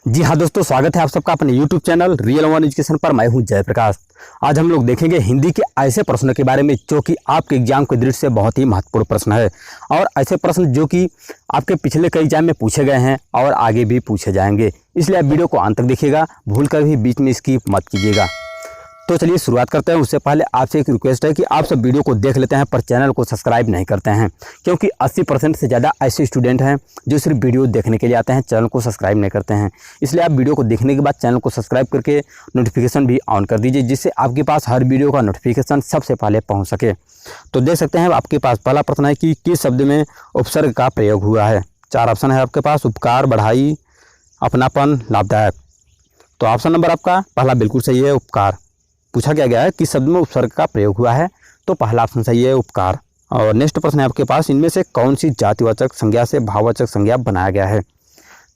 जी हाँ दोस्तों, स्वागत है आप सबका अपने YouTube channel real one education पर। मैं हूँ जयप्रकाश। आज हम लोग देखेंगे हिंदी के ऐसे प्रश्नों के बारे में जो कि आपके एग्जाम के दृष्टि से बहुत ही महत्वपूर्ण प्रश्न है, और ऐसे प्रश्न जो कि आपके पिछले कई एग्जाम में पूछे गए हैं और आगे भी पूछे जाएंगे। इसलिए आप वीडियो को अंत तक देखिएगा, भूल कर भी बीच में स्किप मत कीजिएगा। तो चलिए शुरुआत करते हैं। उससे पहले आपसे एक रिक्वेस्ट है कि आप सब वीडियो को देख लेते हैं पर चैनल को सब्सक्राइब नहीं करते हैं, क्योंकि 80% से ज़्यादा ऐसे स्टूडेंट हैं जो सिर्फ वीडियो देखने के लिए आते हैं, चैनल को सब्सक्राइब नहीं करते हैं। इसलिए आप वीडियो को देखने के बाद चैनल को सब्सक्राइब करके नोटिफिकेशन भी ऑन कर दीजिए, जिससे आपके पास हर वीडियो का नोटिफिकेशन सबसे पहले पहुँच सके। तो देख सकते हैं आपके पास पहला प्रश्न है कि किस शब्द में उपसर्ग का प्रयोग हुआ है। 4 ऑप्शन है आपके पास: उपकार, बढ़ाई, अपनापन, लाभदायक। तो ऑप्शन नंबर आपका पहला बिल्कुल सही है, उपकार। पूछा गया है किस शब्द में उपसर्ग का प्रयोग हुआ है, तो पहला ऑप्शन सही है, उपकार। और नेक्स्ट प्रश्न है आपके पास: इनमें से कौन सी जातिवाचक संज्ञा से भाववाचक संज्ञा बनाया गया है।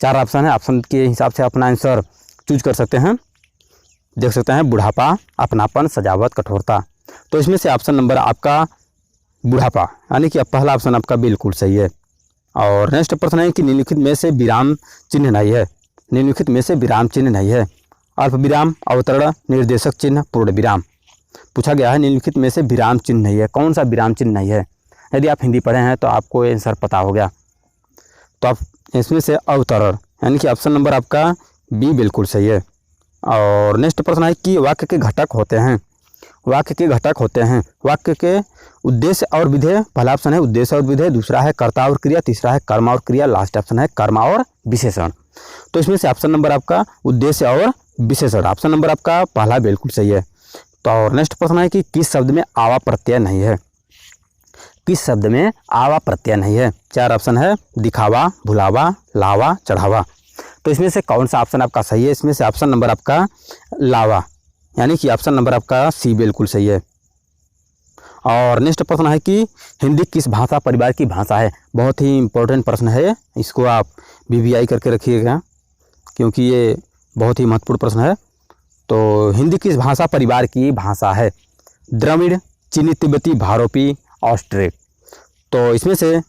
4 ऑप्शन है, ऑप्शन के हिसाब से अपना आंसर चूज कर सकते हैं। देख सकते हैं बुढ़ापा, अपनापन, सजावट, कठोरता। तो इसमें से ऑप्शन नंबर आपका बुढ़ापा, यानी कि पहला ऑप्शन आपका बिल्कुल सही है। और नेक्स्ट प्रश्न है कि निम्नलिखित में से विराम चिन्ह नहीं है। निम्नलिखित में से विराम चिन्ह नहीं है: अल्प विराम, अवतरण, निर्देशक चिन्ह, पूर्ण विराम। पूछा गया है निम्नलिखित में से विराम चिन्ह नहीं है, कौन सा विराम चिन्ह नहीं है। यदि आप हिंदी पढ़े हैं तो आपको आंसर पता हो गया। तो आप इसमें से अवतरण, यानी कि ऑप्शन नंबर आपका बी बिल्कुल सही है। और नेक्स्ट प्रश्न है कि वाक्य के घटक होते हैं। वाक्य के घटक होते हैं, वाक्य के उद्देश्य और विधेय। पहला ऑप्शन है उद्देश्य और विधेय, दूसरा है कर्ता और क्रिया, तीसरा है कर्म और क्रिया, लास्ट ऑप्शन है कर्म और विशेषण। तो इसमें से ऑप्शन नंबर आपका उद्देश्य और विशेषण, ऑप्शन नंबर आपका पहला बिल्कुल सही है। तो और नेक्स्ट प्रश्न है कि किस शब्द में आवा प्रत्यय नहीं है। किस शब्द में आवा प्रत्यय नहीं है। 4 ऑप्शन है: दिखावा, भुलावा, लावा, चढ़ावा। तो इसमें से कौन सा ऑप्शन आपका सही है। इसमें से ऑप्शन नंबर आपका लावा, यानी कि ऑप्शन नंबर आपका सी बिल्कुल सही है। और नेक्स्ट प्रश्न है कि हिंदी किस भाषा परिवार की भाषा है। बहुत ही इंपॉर्टेंट प्रश्न है, इसको आप VVI करके रखिएगा, क्योंकि ये बहुत ही महत्वपूर्ण प्रश्न है। तो हिंदी किस भाषा परिवार की भाषा है। द्रविड़, चीनी, तिब्बती, भारोपी, ऑस्ट्रिक। तो इसमें से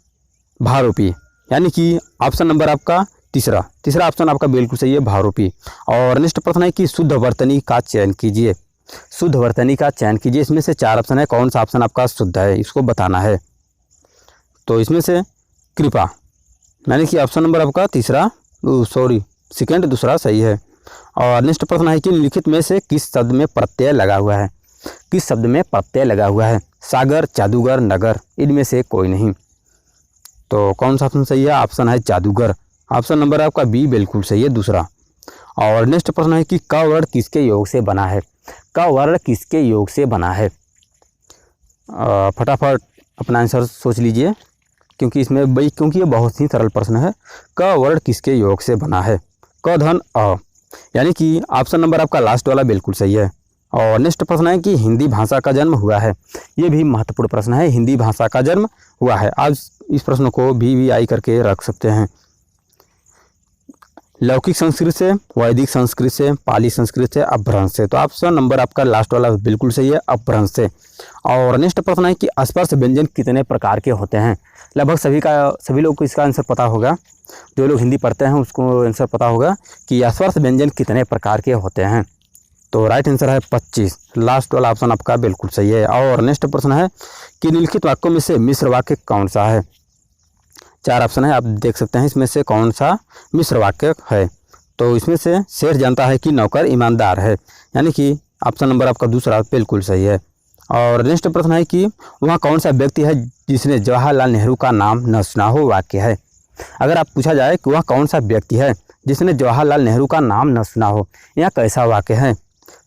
भारोपी, यानी कि ऑप्शन नंबर आपका तीसरा ऑप्शन आपका बिल्कुल सही है, भारोपी। और नेक्स्ट प्रश्न है कि शुद्ध वर्तनी का चयन कीजिए। शुद्ध वर्तनी का चयन कीजिए। इसमें से 4 ऑप्शन है, कौन सा ऑप्शन आपका शुद्ध है, इसको बताना है। तो इसमें से कृपा, यानी कि ऑप्शन नंबर आपका सेकंड दूसरा सही है। और नेक्स्ट प्रश्न है कि निम्नलिखित में से किस शब्द में प्रत्यय लगा हुआ है। किस शब्द में प्रत्यय लगा हुआ है। सागर, जादूगर, नगर, इनमें से कोई नहीं। तो कौन सा ऑप्शन सही है। ऑप्शन है जादूगर, ऑप्शन नंबर आपका बी बिल्कुल सही है, दूसरा। और नेक्स्ट प्रश्न है कि क वर्ण किसके योग से बना है। क वर्ण किसके योग से बना है। फटाफट अपना आंसर सोच लीजिए, क्योंकि ये बहुत ही सरल प्रश्न है। क वर्ण किसके योग से बना है। क धन अ, यानी कि ऑप्शन नंबर आपका लास्ट वाला बिल्कुल सही है। और नेक्स्ट प्रश्न है कि हिंदी भाषा का जन्म हुआ है। ये भी महत्वपूर्ण प्रश्न है, हिंदी भाषा का जन्म हुआ है। आज इस प्रश्न को VVI करके रख सकते हैं। लौकिक संस्कृत से, वैदिक संस्कृत से, पाली संस्कृत से, अपभ्रंश से। तो ऑप्शन नंबर आपका लास्ट वाला बिल्कुल सही है, अपभ्रंश से। और नेक्स्ट प्रश्न है कि स्पर्श व्यंजन कितने प्रकार के होते हैं। लगभग सभी लोग को इसका आंसर पता होगा। जो लोग हिंदी पढ़ते हैं उसको आंसर पता होगा कि स्पर्श व्यंजन कितने प्रकार के होते हैं। तो राइट आंसर है 25, लास्ट वाला ऑप्शन आपका बिल्कुल सही है। और नेक्स्ट प्रश्न है कि निम्नलिखित वाक्यों में से मिश्र वाक्य कौन सा है। 4 ऑप्शन है, आप देख सकते हैं इसमें से कौन सा मिश्र वाक्य है। तो इसमें से सेठ जानता है कि नौकर ईमानदार है, यानी कि ऑप्शन नंबर आपका दूसरा बिल्कुल सही है। और नेक्स्ट प्रश्न है कि वह कौन सा व्यक्ति है जिसने जवाहरलाल नेहरू का नाम न सुना हो। वाक्य है। अगर आप पूछा जाए कि वह कौन सा व्यक्ति है जिसने जवाहरलाल नेहरू का नाम न सुना हो, यह कैसा वाक्य है।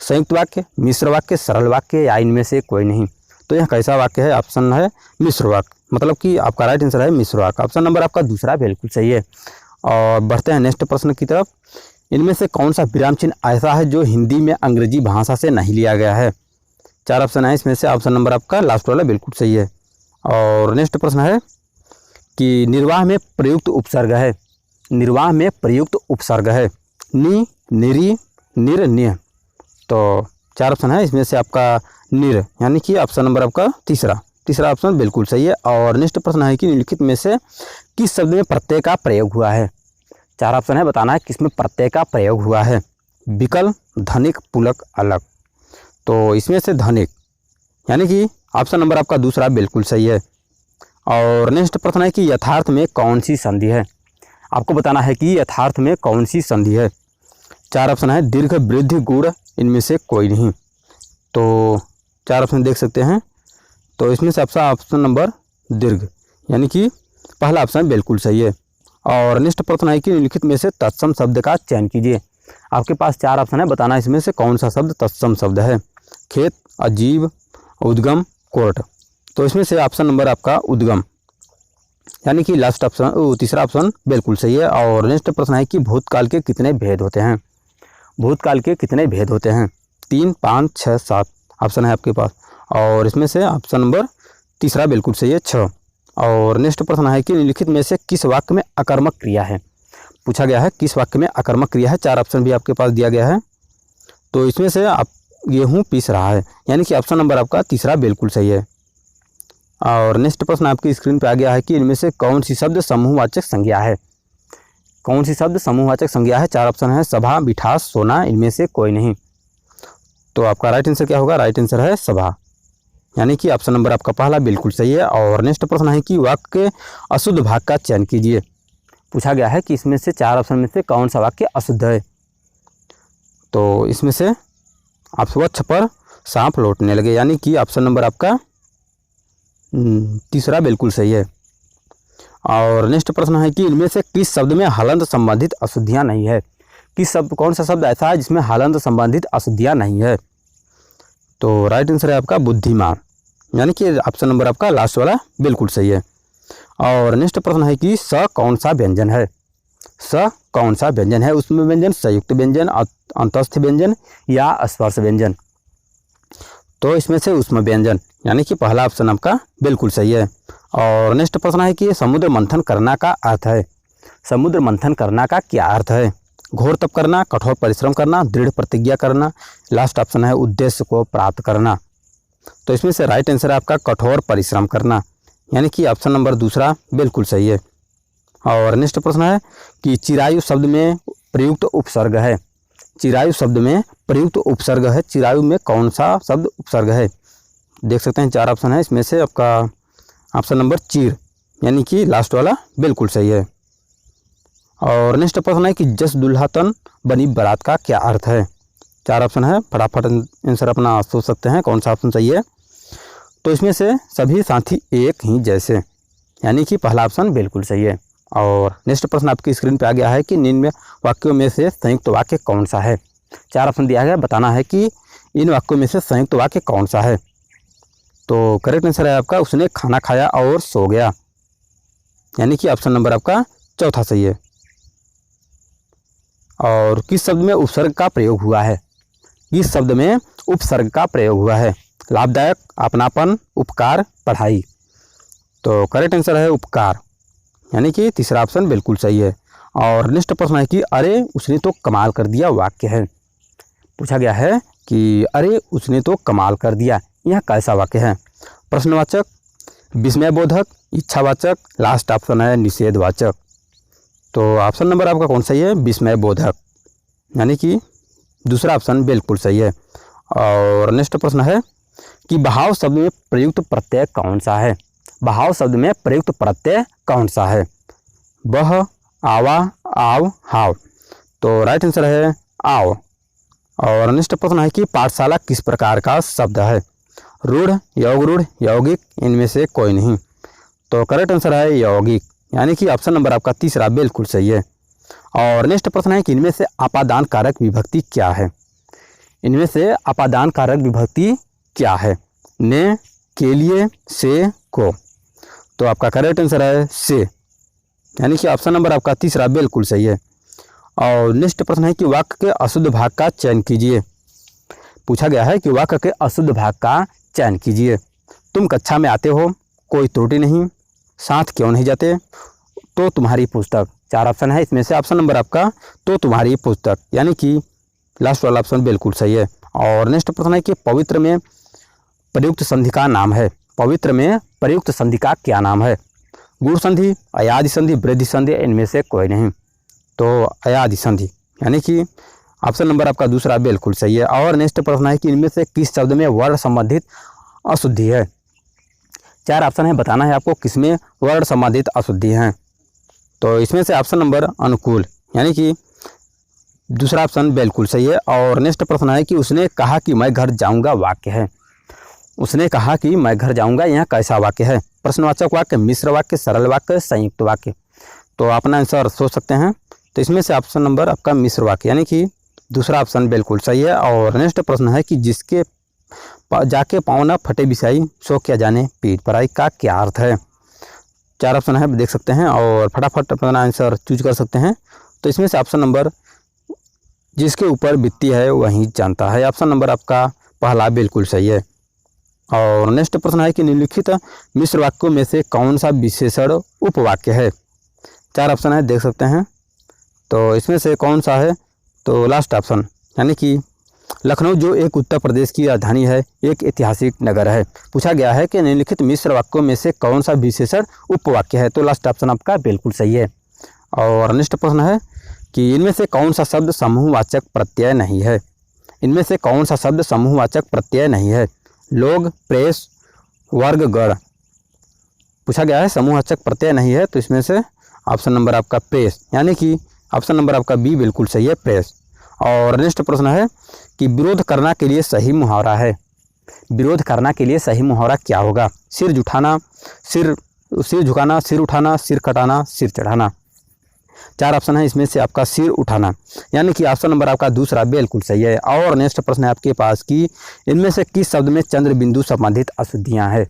संयुक्त वाक्य, मिश्र वाक्य, सरल वाक्य, या इनमें से कोई नहीं। तो यह कैसा वाक्य है। ऑप्शन है मिश्र वाक्य, मतलब कि आपका राइट आंसर है मिश्र वाक्य, ऑप्शन नंबर आपका दूसरा बिल्कुल सही है। और बढ़ते हैं नेक्स्ट प्रश्न की तरफ। इनमें से कौन सा विराम चिन्ह ऐसा है जो हिंदी में अंग्रेजी भाषा से नहीं लिया गया है। 4 ऑप्शन है, इसमें से ऑप्शन नंबर आपका लास्ट वाला बिल्कुल सही है। और नेक्स्ट प्रश्न है कि निर्वाह में प्रयुक्त उपसर्ग है। निर्वाह में प्रयुक्त उपसर्ग है। नि, निरी, निर, निय। तो 4 ऑप्शन है, इसमें से आपका निर, यानी कि ऑप्शन नंबर आपका तीसरा ऑप्शन बिल्कुल सही है। और नेक्स्ट प्रश्न है कि निम्नलिखित में से किस शब्द में प्रत्यय का प्रयोग हुआ है। चार ऑप्शन है, बताना है किसमें प्रत्यय का प्रयोग हुआ है। विकल, धनिक, पुलक, अलग। तो इसमें से धनिक, यानी कि ऑप्शन नंबर आपका दूसरा बिल्कुल सही है। और नेक्स्ट प्रश्न है कि यथार्थ में कौन सी संधि है। आपको बताना है कि यथार्थ में कौन सी संधि है। चार ऑप्शन है, दीर्घ, वृद्धि, गुण, इनमें से कोई नहीं। तो चार ऑप्शन देख सकते हैं। तो इसमें से आपका ऑप्शन नंबर दीर्घ, यानी कि पहला ऑप्शन बिल्कुल सही है। और नेक्स्ट प्रश्न है कि निम्नलिखित में से तत्सम शब्द का चयन कीजिए। आपके पास चार ऑप्शन है, बताना इसमें से कौन सा शब्द तत्सम शब्द है। खेत, अजीब, उद्गम, कोर्ट। तो इसमें से ऑप्शन नंबर आपका उद्गम, यानी कि लास्ट ऑप्शन, तीसरा ऑप्शन बिल्कुल सही है। और नेक्स्ट प्रश्न है कि भूतकाल के कितने भेद होते हैं। भूतकाल के कितने भेद होते हैं। 3, 5, 6, 7 ऑप्शन है आपके पास। और इसमें से ऑप्शन नंबर तीसरा बिल्कुल सही है, 6। और नेक्स्ट प्रश्न है कि निम्नलिखित में से किस वाक्य में अकर्मक क्रिया है। पूछा गया है किस वाक्य में अकर्मक क्रिया है। चार ऑप्शन भी आपके पास दिया गया है। तो इसमें से आप गेहूँ पीस रहा है, यानी कि ऑप्शन नंबर आपका तीसरा बिल्कुल सही है। और नेक्स्ट प्रश्न आपकी स्क्रीन पे आ गया है कि इनमें से कौन सी शब्द समूहवाचक संज्ञा है। कौन सी शब्द समूहवाचक संज्ञा है। चार ऑप्शन है, सभा, मिठास, सोना, इनमें से कोई नहीं। तो आपका राइट आंसर क्या होगा। राइट आंसर है सभा, यानी कि ऑप्शन नंबर आपका पहला बिल्कुल सही है। और नेक्स्ट प्रश्न है कि वाक्य के अशुद्ध भाग का चयन कीजिए। पूछा गया है कि इसमें से चार ऑप्शन में से कौन सा वाक्य अशुद्ध है। तो इसमें से आप स्वच्छ पर सांप लौटने लगे, यानी कि ऑप्शन नंबर आपका तीसरा बिल्कुल सही है। और नेक्स्ट प्रश्न है कि इनमें से किस शब्द में हलंत संबंधित अशुद्धियाँ नहीं है। किस शब्द, कौन सा शब्द ऐसा है जिसमें हलंत संबंधित अशुद्धियाँ नहीं है। तो राइट आंसर है आपका बुद्धिमान, यानी कि ऑप्शन नंबर आपका लास्ट वाला बिल्कुल सही है। और नेक्स्ट प्रश्न है कि स कौन सा व्यंजन है। स कौन सा व्यंजन है। उसमें व्यंजन संयुक्त व्यंजन, अंतस्थ व्यंजन या स्पर्श व्यंजन। तो इसमें से उसमें व्यंजन, यानी कि पहला ऑप्शन आपका बिल्कुल सही है। और नेक्स्ट प्रश्न है कि समुद्र मंथन करना का अर्थ है। समुद्र मंथन करना का क्या अर्थ है। घोर तप करना, कठोर परिश्रम करना, दृढ़ प्रतिज्ञा करना, लास्ट ऑप्शन है उद्देश्य को प्राप्त करना। तो इसमें से राइट आंसर है आपका कठोर परिश्रम करना, यानी कि ऑप्शन नंबर दूसरा बिल्कुल सही है। और नेक्स्ट प्रश्न है कि चिरायु शब्द में प्रयुक्त उपसर्ग है। चिरायु शब्द में प्रयुक्त उपसर्ग है। चिरायु में कौन सा शब्द उपसर्ग है। देख सकते हैं चार ऑप्शन है, इसमें से आपका ऑप्शन नंबर चीर, यानी कि लास्ट वाला बिल्कुल सही है। और नेक्स्ट प्रश्न है कि जस दुल्हन बनी बारात का क्या अर्थ है। चार ऑप्शन है, फटाफट आंसर अपना सोच सकते हैं कौन सा ऑप्शन सही है। तो इसमें से सभी साथी एक ही जैसे, यानी कि पहला ऑप्शन बिल्कुल सही है। और नेक्स्ट प्रश्न आपकी स्क्रीन पे आ गया है कि निम्न वाक्यों में से संयुक्त वाक्य कौन सा है। चार ऑप्शन दिया गया, बताना है कि इन वाक्यों में से संयुक्त वाक्य कौन सा है। तो करेक्ट आंसर है आपका उसने खाना खाया और सो गया, यानी कि ऑप्शन नंबर आपका चौथा सही है। और किस शब्द में उपसर्ग का प्रयोग हुआ है। किस शब्द में उपसर्ग का प्रयोग हुआ है। लाभदायक, अपनापन, उपकार, पढ़ाई। तो करेक्ट आंसर है उपकार, यानी कि तीसरा ऑप्शन बिल्कुल सही है। और नेक्स्ट प्रश्न है कि अरे उसने तो कमाल कर दिया वाक्य है। पूछा गया है कि अरे उसने तो कमाल कर दिया, यह कैसा वाक्य है। प्रश्नवाचक, विस्मयबोधक, इच्छावाचक, लास्ट ऑप्शन है निषेधवाचक। तो ऑप्शन नंबर आपका कौन सही है। विस्मयबोधक, यानी कि दूसरा ऑप्शन बिल्कुल सही है। और नेक्स्ट प्रश्न है कि बहाव शब्द में प्रयुक्त प्रत्यय कौन सा है। बहाव शब्द में प्रयुक्त प्रत्यय कौन सा है। बह, आवा, आव, हाव। तो राइट आंसर है आव। और नेक्स्ट प्रश्न है कि पाठशाला किस प्रकार का शब्द है। रूढ़, यौगरूढ़, यौगिक, इनमें से कोई नहीं। तो करेक्ट आंसर है यौगिक, यानी कि ऑप्शन नंबर आपका तीसरा बिल्कुल सही है। और नेक्स्ट प्रश्न है कि इनमें से अपादान कारक विभक्ति क्या है। इनमें से अपादान कारक विभक्ति क्या है। ने, के लिए, से, को। तो आपका करेक्ट आंसर है से, यानी कि ऑप्शन नंबर आपका तीसरा बिल्कुल सही है। और नेक्स्ट प्रश्न है कि वाक्य के अशुद्ध भाग का चयन कीजिए। पूछा गया है कि वाक्य के अशुद्ध भाग का चयन कीजिए। तुम कक्षा में आते हो, कोई त्रुटि नहीं, साथ क्यों नहीं जाते, तो तुम्हारी पुस्तक। चार ऑप्शन है, इसमें से ऑप्शन नंबर आपका तो तुम्हारी पुस्तक, यानी कि लास्ट वाला ऑप्शन बिल्कुल सही है। और नेक्स्ट प्रश्न है कि पवित्र में प्रयुक्त संधि का नाम है। पवित्र में प्रयुक्त संधि का क्या नाम है। गुण संधि, अयादि संधि, वृद्धि संधि, इनमें से कोई नहीं। तो अयादि संधि, यानी कि ऑप्शन नंबर आपका दूसरा बिल्कुल सही है। और नेक्स्ट प्रश्न है कि इनमें से किस शब्द में वर्ण संबंधित अशुद्धि है। 4 ऑप्शन है, बताना है आपको किसमें वर्ण संबंधित अशुद्धि है। तो इसमें से ऑप्शन नंबर अनुकूल, यानी कि दूसरा ऑप्शन बिल्कुल सही है। और नेक्स्ट प्रश्न है कि उसने कहा कि मैं घर जाऊंगा वाक्य है। उसने कहा कि मैं घर जाऊंगा, यह कैसा वाक्य है। प्रश्नवाचक वाक्य, मिश्र वाक्य, सरल वाक्य, संयुक्त वाक्य। तो अपना आंसर सोच सकते हैं। तो इसमें से ऑप्शन नंबर आपका मिश्र वाक्य, यानी कि दूसरा ऑप्शन बिल्कुल सही है। और नेक्स्ट प्रश्न है कि जिसके जाके पाँव न फटे बिसाई, सो क्या जाने पीठ पर आई का क्या अर्थ है। 4 ऑप्शन है, देख सकते हैं और फटाफट अपना आंसर चूज कर सकते हैं। तो इसमें से ऑप्शन नंबर जिसके ऊपर बीतती है वही जानता है, ऑप्शन नंबर आपका पहला बिल्कुल सही है। और नेक्स्ट प्रश्न है कि निम्नलिखित मिश्र वाक्यों में से कौन सा विशेषण उपवाक्य है। 4 ऑप्शन है, देख सकते हैं। तो इसमें से कौन सा है, तो लास्ट ऑप्शन, यानी कि लखनऊ जो एक उत्तर प्रदेश की राजधानी है, एक ऐतिहासिक नगर है। पूछा गया है कि निम्नलिखित मिश्र वाक्यों में से कौन सा विशेषण उपवाक्य है। तो लास्ट ऑप्शन आपका बिल्कुल सही है। और नेक्स्ट प्रश्न है कि इनमें से कौन सा शब्द समूहवाचक प्रत्यय नहीं है। इनमें से कौन सा शब्द समूहवाचक प्रत्यय नहीं है। लोग, प्रेस, वर्ग, गण। पूछा गया है समूहवाचक प्रत्यय नहीं है, तो इसमें से ऑप्शन नंबर आपका प्रेस, यानी कि ऑप्शन नंबर आपका बी बिल्कुल सही है, प्रेस। और नेक्स्ट प्रश्न है कि विरोध करना के लिए सही मुहावरा है। विरोध करना के लिए सही मुहावरा क्या होगा। सिर झुकाना, सिर झुकाना, सिर उठाना, सिर कटाना, सिर चढ़ाना। 4 ऑप्शन है, इसमें से आपका सिर उठाना, यानी कि ऑप्शन नंबर आपका दूसरा बिल्कुल सही है। और नेक्स्ट प्रश्न है आपके पास कि इनमें से किस शब्द में चंद्र बिंदु संबंधित अशुद्धियां हैं।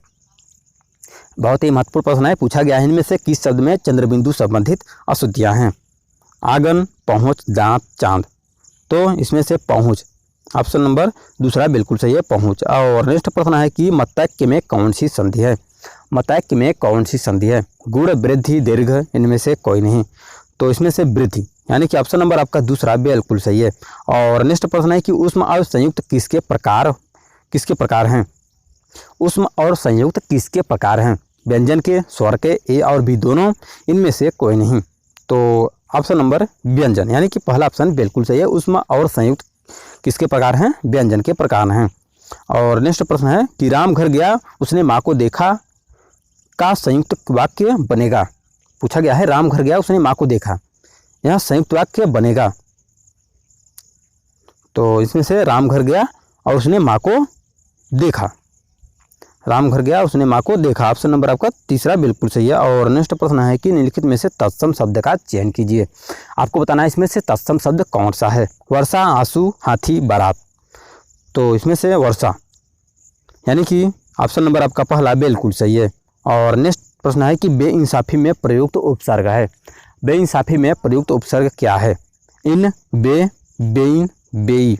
बहुत ही महत्वपूर्ण प्रश्न है। पूछा गया है इनमें से किस शब्द में चंद्र बिंदु संबंधित अशुद्धियां हैं। आंगन, पहुँच, दांत, चांद। तो इसमें से पहुँच, ऑप्शन नंबर दूसरा बिल्कुल सही है, पहुँच। और नेक्स्ट प्रश्न है कि मतैक्य में कौन सी संधि है। मतैक्य में कौन सी संधि है। गुण, वृद्धि, दीर्घ, इनमें से कोई नहीं। तो इसमें से वृद्धि, यानी कि ऑप्शन नंबर आपका दूसरा बिल्कुल सही है। और नेक्स्ट प्रश्न है कि उष्म और संयुक्त किसके प्रकार हैं। उष्म और संयुक्त किसके प्रकार हैं। व्यंजन के, स्वर के, ए और बी दोनों, इनमें से कोई नहीं। तो ऑप्शन नंबर व्यंजन, यानी कि पहला ऑप्शन बिल्कुल सही है। उष्म और संयुक्त किसके प्रकार हैं, व्यंजन के प्रकार हैं। और नेक्स्ट प्रश्न है कि राम घर गया उसने माँ को देखा का संयुक्त वाक्य बनेगा। पूछा गया है राम घर गया उसने माँ को देखा, यहाँ संयुक्त वाक्य बनेगा। तो इसमें से राम घर गया और उसने माँ को देखा, राम घर गया उसने माँ को देखा, ऑप्शन नंबर आपका तीसरा बिल्कुल सही है। और नेक्स्ट प्रश्न है कि निम्नलिखित में से तत्सम शब्द का चयन कीजिए। आपको बताना है इसमें से तत्सम शब्द कौन सा है। वर्षा, आंसू, हाथी, बारात। तो इसमें से वर्षा, यानी कि ऑप्शन नंबर आपका पहला बिल्कुल सही है। और नेक्स्ट प्रश्न है कि बेइंसाफी में प्रयुक्त उपसर्ग है। बेइंसाफी में प्रयुक्त उपसर्ग क्या है। इन, बे, बेइन, बेई।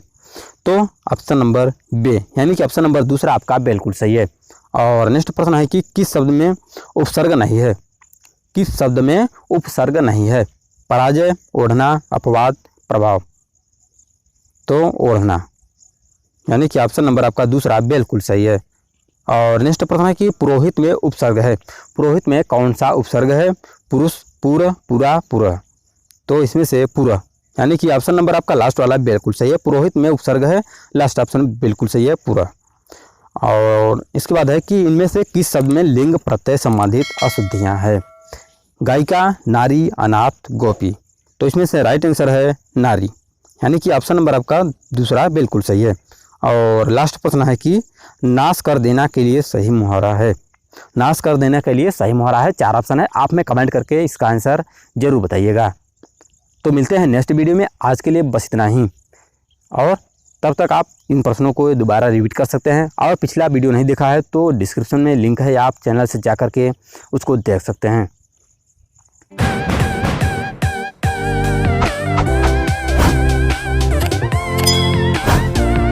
तो ऑप्शन नंबर बे, यानी कि ऑप्शन नंबर दूसरा आपका बिल्कुल सही है। और नेक्स्ट प्रश्न है कि किस शब्द में उपसर्ग नहीं है। किस शब्द में उपसर्ग नहीं है। पराजय, ओढ़ना, अपवाद, प्रभाव। तो ओढ़ना, यानी कि ऑप्शन नंबर आपका दूसरा बिल्कुल सही है। और नेक्स्ट प्रश्न है कि पुरोहित में उपसर्ग है। पुरोहित में कौन सा उपसर्ग है। पुरुष, पूर्व, पूरा, पुरः। तो इसमें से पुरः, यानी कि ऑप्शन नंबर आपका लास्ट वाला बिल्कुल सही है। पुरोहित में उपसर्ग है, लास्ट ऑप्शन बिल्कुल सही है, पुरः। और इसके बाद है कि इनमें से किस शब्द में लिंग प्रत्यय संबंधित अशुद्धियां हैं। गायिका, नारी, अनाथ, गोपी। तो इसमें से राइट आंसर है नारी, यानी कि ऑप्शन नंबर आपका दूसरा बिल्कुल सही है। और लास्ट प्रश्न है कि नाश कर देना के लिए सही मुहावरा है। नाश कर देने के लिए सही मुहावरा है। 4 ऑप्शन है, आप में कमेंट करके इसका आंसर जरूर बताइएगा। तो मिलते हैं नेक्स्ट वीडियो में, आज के लिए बस इतना ही। और तब तक आप इन प्रश्नों को दोबारा रिपीट कर सकते हैं। और पिछला वीडियो नहीं देखा है तो डिस्क्रिप्शन में लिंक है, आप चैनल से जा कर के उसको देख सकते हैं।